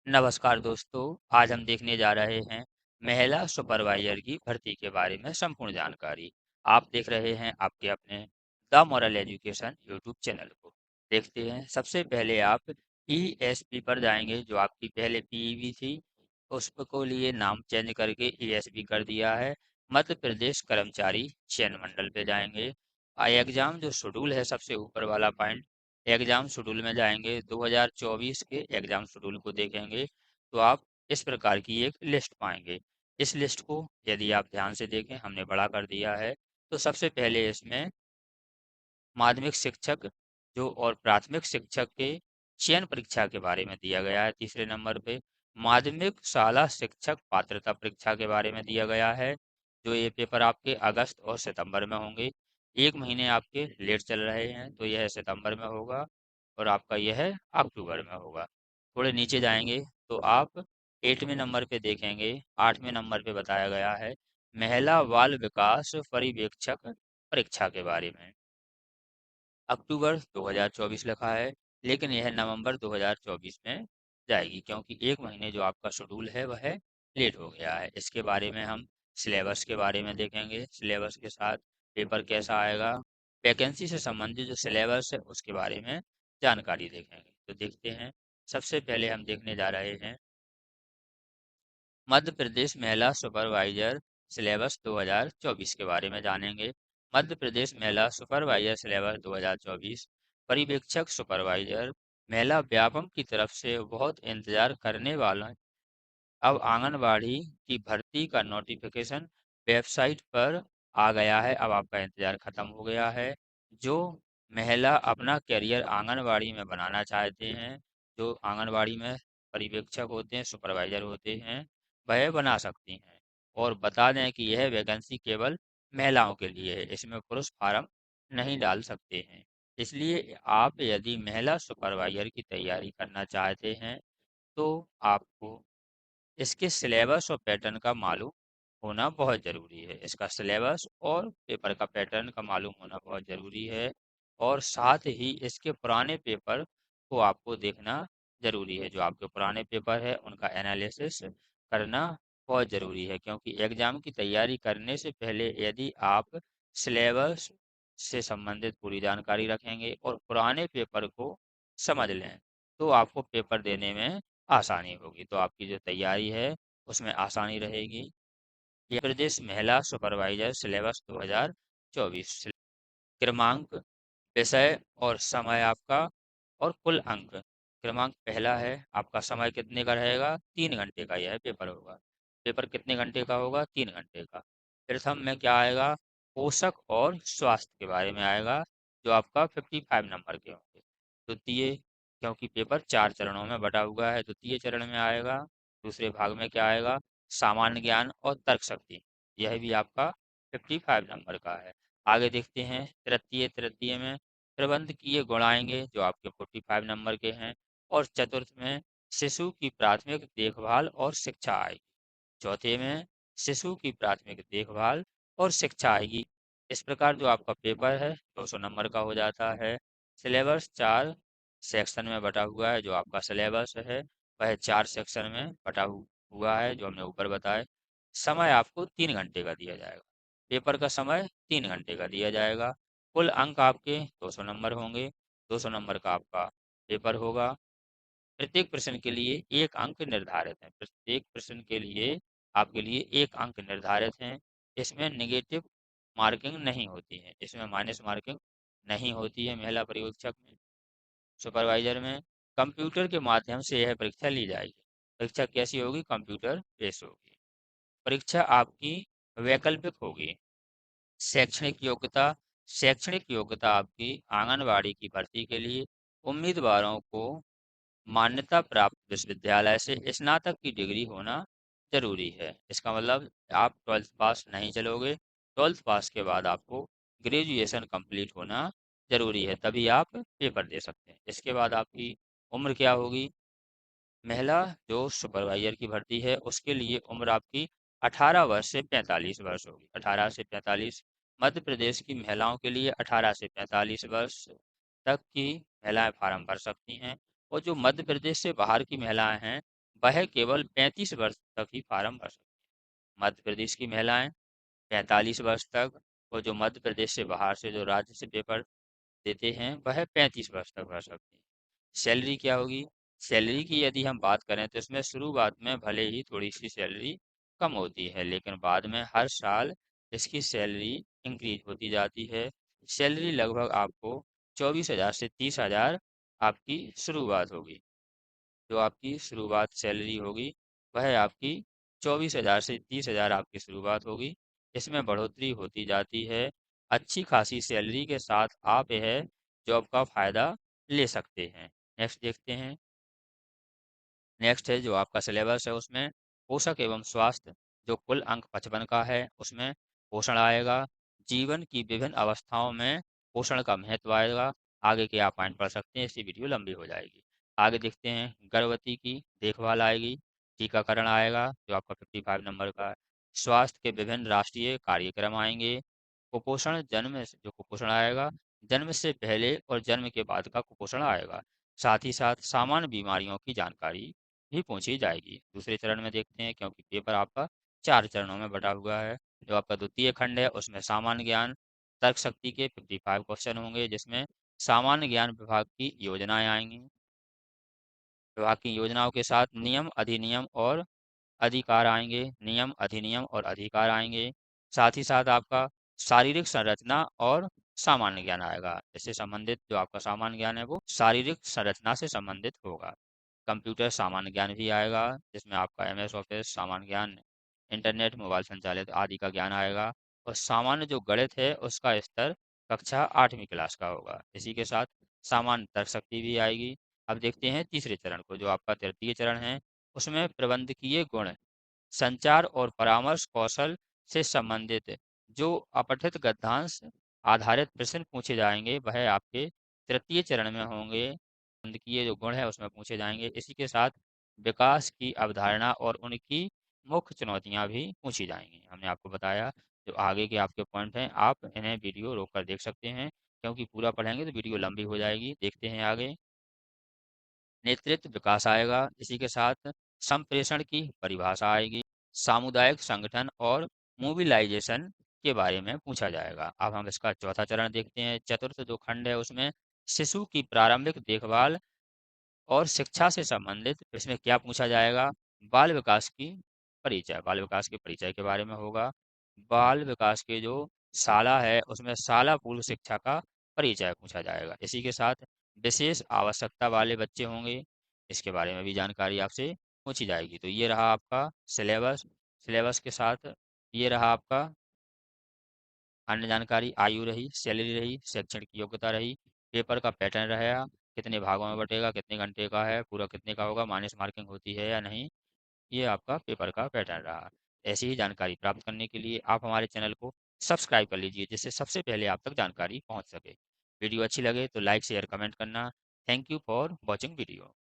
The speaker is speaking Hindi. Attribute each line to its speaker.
Speaker 1: नमस्कार दोस्तों, आज हम देखने जा रहे हैं महिला सुपरवाइजर की भर्ती के बारे में संपूर्ण जानकारी। आप देख रहे हैं आपके अपने the moral education YouTube channel को। देखते हैं, सबसे पहले आप ईएसपी पर जाएंगे। जो आपकी पहले पीईबी थी, उसको लिए नाम चेंज करके ईएसपी कर दिया है। मध्य प्रदेश कर्मचारी चयन मंडल पे जाएंगे। एग्जाम जो शेड्यूल है, सबसे ऊपर वाला पॉइंट, एग्जाम शेड्यूल में जाएंगे। 2024 के एग्जाम शेड्यूल को देखेंगे तो आप इस प्रकार की एक लिस्ट पाएंगे। इस लिस्ट को यदि आप ध्यान से देखें, हमने बड़ा कर दिया है। तो सबसे पहले इसमें माध्यमिक शिक्षक जो और प्राथमिक शिक्षक के चयन परीक्षा के बारे में दिया गया है। तीसरे नंबर पे माध्यमिक शाला शिक्षक पात्रता परीक्षा के बारे में दिया गया है। जो ये पेपर आपके अगस्त और सितंबर में होंगे। एक महीने आपके लेट चल रहे हैं, तो यह सितंबर में होगा और आपका यह अक्टूबर में होगा। थोड़े नीचे जाएंगे तो आप 8वें नंबर पे देखेंगे। 8वें नंबर पे बताया गया है महिला बाल विकास पर्यवेक्षक परीक्षा के बारे में। अक्टूबर 2024 लिखा है, लेकिन यह नवंबर 2024 में जाएगी, क्योंकि एक महीने जो आपका शेड्यूल है वह लेट हो गया है। इसके बारे में हम सिलेबस के बारे में देखेंगे। सिलेबस के साथ पेपर कैसा आएगा, वैकेंसी से संबंधित जो सिलेबस है उसके बारे में जानकारी देखेंगे। तो देखते हैं, सबसे पहले हम देखने जा रहे हैं मध्य प्रदेश महिला सुपरवाइजर सिलेबस 2024 के बारे में जानेंगे। मध्य प्रदेश महिला सुपरवाइजर सिलेबस 2024 पर्यवेक्षक सुपरवाइजर महिला व्यापम की तरफ से बहुत इंतजार करने वाला। अब आंगनबाड़ी की भर्ती का नोटिफिकेशन वेबसाइट पर आ गया है। अब आपका इंतजार खत्म हो गया है। जो महिला अपना करियर आंगनबाड़ी में बनाना चाहते हैं, जो आंगनबाड़ी में पर्यवेक्षक होते हैं, सुपरवाइजर होते हैं, वह बना सकती हैं। और बता दें कि यह वैकेंसी केवल महिलाओं के लिए है, इसमें पुरुष फार्म नहीं डाल सकते हैं। इसलिए आप यदि महिला सुपरवाइजर की तैयारी करना चाहते हैं तो आपको इसके सिलेबस और पैटर्न का मालूम होना बहुत ज़रूरी है। इसका सिलेबस और पेपर का पैटर्न का मालूम होना बहुत ज़रूरी है। और साथ ही इसके पुराने पेपर को आपको देखना ज़रूरी है। जो आपके पुराने पेपर है उनका एनालिसिस करना बहुत ज़रूरी है, क्योंकि एग्ज़ाम की तैयारी करने से पहले यदि आप सिलेबस से संबंधित पूरी जानकारी रखेंगे और पुराने पेपर को समझ लें, तो आपको पेपर देने में आसानी होगी। तो आपकी जो तैयारी है उसमें आसानी रहेगी। ये प्रदेश महिला सुपरवाइजर सिलेबस 2024 क्रमांक, विषय और समय आपका, और कुल अंक। क्रमांक पहला है, आपका समय कितने का रहेगा, 3 घंटे का यह पेपर होगा। पेपर कितने घंटे का होगा, 3 घंटे का। प्रथम में क्या आएगा, पोषक और स्वास्थ्य के बारे में आएगा, जो आपका 55 नंबर के होंगे। द्वितीय, क्योंकि पेपर 4 चरणों में बटा हुआ है, द्वितीय चरण में आएगा। दूसरे भाग में क्या आएगा, सामान्य ज्ञान और तर्क शक्ति, यह भी आपका 55 नंबर का है। आगे देखते हैं, तृतीय तृतीय में प्रबंधकीय गुण आएंगे, जो आपके 45 नंबर के हैं। और चतुर्थ में शिशु की प्राथमिक देखभाल और शिक्षा आएगी। चौथे में शिशु की प्राथमिक देखभाल और शिक्षा आएगी। इस प्रकार जो आपका पेपर है 200 नंबर का हो जाता है। सिलेबस 4 सेक्शन में बटा हुआ है। जो आपका सिलेबस है वह 4 सेक्शन में बटा हुआ है, जो हमने ऊपर बताया। समय आपको 3 घंटे का दिया जाएगा। पेपर का समय 3 घंटे का दिया जाएगा। कुल अंक आपके 200 नंबर होंगे। 200 नंबर का आपका पेपर होगा। प्रत्येक प्रश्न के लिए 1 अंक निर्धारित है। प्रत्येक प्रश्न के लिए आपके लिए 1 अंक निर्धारित हैं। इसमें नेगेटिव मार्किंग नहीं होती है, इसमें माइनस मार्किंग नहीं होती है। महिला पर्यवेक्षक में, सुपरवाइजर में कंप्यूटर के माध्यम से यह परीक्षा ली जाएगी। परीक्षा कैसी होगी, कंप्यूटर बेस होगी। परीक्षा आपकी वैकल्पिक होगी। शैक्षणिक योग्यता, शैक्षणिक योग्यता आपकी आंगनबाड़ी की भर्ती के लिए उम्मीदवारों को मान्यता प्राप्त विश्वविद्यालय से स्नातक की डिग्री होना जरूरी है। इसका मतलब आप 12th पास नहीं चलोगे, 12th पास के बाद आपको ग्रेजुएशन कंप्लीट होना जरूरी है, तभी आप पेपर दे सकते हैं। इसके बाद आपकी उम्र क्या होगी, महिला जो सुपरवाइजर की भर्ती है उसके लिए उम्र आपकी 18 वर्ष से 45 वर्ष होगी। 18 से 45। मध्य प्रदेश की महिलाओं के लिए 18 से 45 वर्ष तक की महिलाएं फार्म भर सकती हैं। और जो मध्य प्रदेश से बाहर की महिलाएं हैं वह केवल 35 वर्ष तक ही फार्म भर सकती है। मध्य प्रदेश की महिलाएं 45 वर्ष तक, और जो मध्य प्रदेश से बाहर से जो राज्य से पेपर देते हैं वह 35 वर्ष तक भर सकते हैं। सैलरी क्या होगी? सैलरी की यदि हम बात करें तो इसमें शुरुआत में भले ही थोड़ी सी सैलरी कम होती है, लेकिन बाद में हर साल इसकी सैलरी इंक्रीज होती जाती है। सैलरी लगभग आपको 24,000 से 30,000 आपकी शुरुआत होगी। जो आपकी शुरुआत सैलरी होगी वह आपकी 24,000 से 30,000 आपकी शुरुआत होगी। इसमें बढ़ोतरी होती जाती है। अच्छी खासी सैलरी के साथ आप यह जॉब का फायदा ले सकते हैं। नेक्स्ट देखते हैं। नेक्स्ट है जो आपका सिलेबस है, उसमें पोषक एवं स्वास्थ्य, जो कुल अंक 55 का है उसमें पोषण आएगा। जीवन की विभिन्न अवस्थाओं में पोषण का महत्व आएगा। आगे के आप पॉइंट पढ़ सकते हैं, इसकी वीडियो लंबी हो जाएगी। आगे देखते हैं, गर्भवती की देखभाल आएगी। टीकाकरण आएगा जो आपका 55 नंबर का है। स्वास्थ्य के विभिन्न राष्ट्रीय कार्यक्रम आएंगे। कुपोषण जो कुपोषण आएगा, जन्म से पहले और जन्म के बाद का कुपोषण आएगा। साथ ही साथ सामान्य बीमारियों की जानकारी भी पूछी जाएगी। दूसरे चरण में देखते हैं, क्योंकि पेपर आपका 4 चरणों में बटा हुआ है। जो आपका द्वितीय खंड है उसमें सामान्य ज्ञान तर्क शक्ति के 55 क्वेश्चन होंगे, जिसमें सामान्य ज्ञान विभाग की योजनाएं आएंगी। विभाग की योजनाओं के साथ नियम अधिनियम और अधिकार आएंगे। नियम अधिनियम और अधिकार आएंगे। साथ ही साथ आपका शारीरिक संरचना और सामान्य ज्ञान आएगा। इससे संबंधित जो आपका सामान्य ज्ञान है वो शारीरिक संरचना से संबंधित होगा। कंप्यूटर सामान्य ज्ञान भी आएगा, जिसमें आपका MS ऑफिस सामान्य ज्ञान, इंटरनेट मोबाइल संचालित आदि का ज्ञान आएगा। और सामान्य जो गणित है उसका स्तर कक्षा 8वीं क्लास का होगा। इसी के साथ सामान्य तर्क शक्ति भी आएगी। अब देखते हैं तीसरे चरण को, जो आपका तृतीय चरण है। उसमें प्रबंधकीय गुण, संचार और परामर्श कौशल से संबंधित जो अपठित गद्यांश आधारित प्रश्न पूछे जाएंगे वह आपके तृतीय चरण में होंगे। प्रबंधकीय जो गुण है उसमें पूछे जाएंगे। इसी के साथ विकास की अवधारणा और उनकी मुख्य चुनौतियां भी पूछी जाएंगी। हमने आपको बताया जो आगे के आपके पॉइंट हैं आप इन्हें वीडियो रोक कर देख सकते हैं, क्योंकि पूरा पढ़ेंगे तो वीडियो लंबी हो जाएगी। देखते हैं आगे। नेतृत्व विकास आएगा। इसी के साथ संप्रेषण की परिभाषा आएगी। सामुदायिक संगठन और मोबिलाइजेशन के बारे में पूछा जाएगा। अब हम इसका चौथा चरण देखते हैं। चतुर्थ जो खंड है उसमें शिशु की प्रारंभिक देखभाल और शिक्षा से संबंधित इसमें क्या पूछा जाएगा? बाल विकास की परिचय, बाल विकास के परिचय के बारे में होगा। बाल विकास के जो शाला है उसमें शाला पूर्व शिक्षा का परिचय पूछा जाएगा। इसी के साथ विशेष आवश्यकता वाले बच्चे होंगे, इसके बारे में भी जानकारी आपसे पूछी जाएगी। तो ये रहा आपका सिलेबस। सिलेबस के साथ ये रहा आपका अन्य जानकारी। आयु रही, सैलरी रही, शैक्षणिक योग्यता रही, पेपर का पैटर्न रहेगा, कितने भागों में बटेगा, कितने घंटे का है, पूरा कितने का होगा, माइनस मार्किंग होती है या नहीं, ये आपका पेपर का पैटर्न रहा। ऐसी ही जानकारी प्राप्त करने के लिए आप हमारे चैनल को सब्सक्राइब कर लीजिए, जिससे सबसे पहले आप तक जानकारी पहुंच सके। वीडियो अच्छी लगे तो लाइक शेयर कमेंट करना। Thank you for watching video.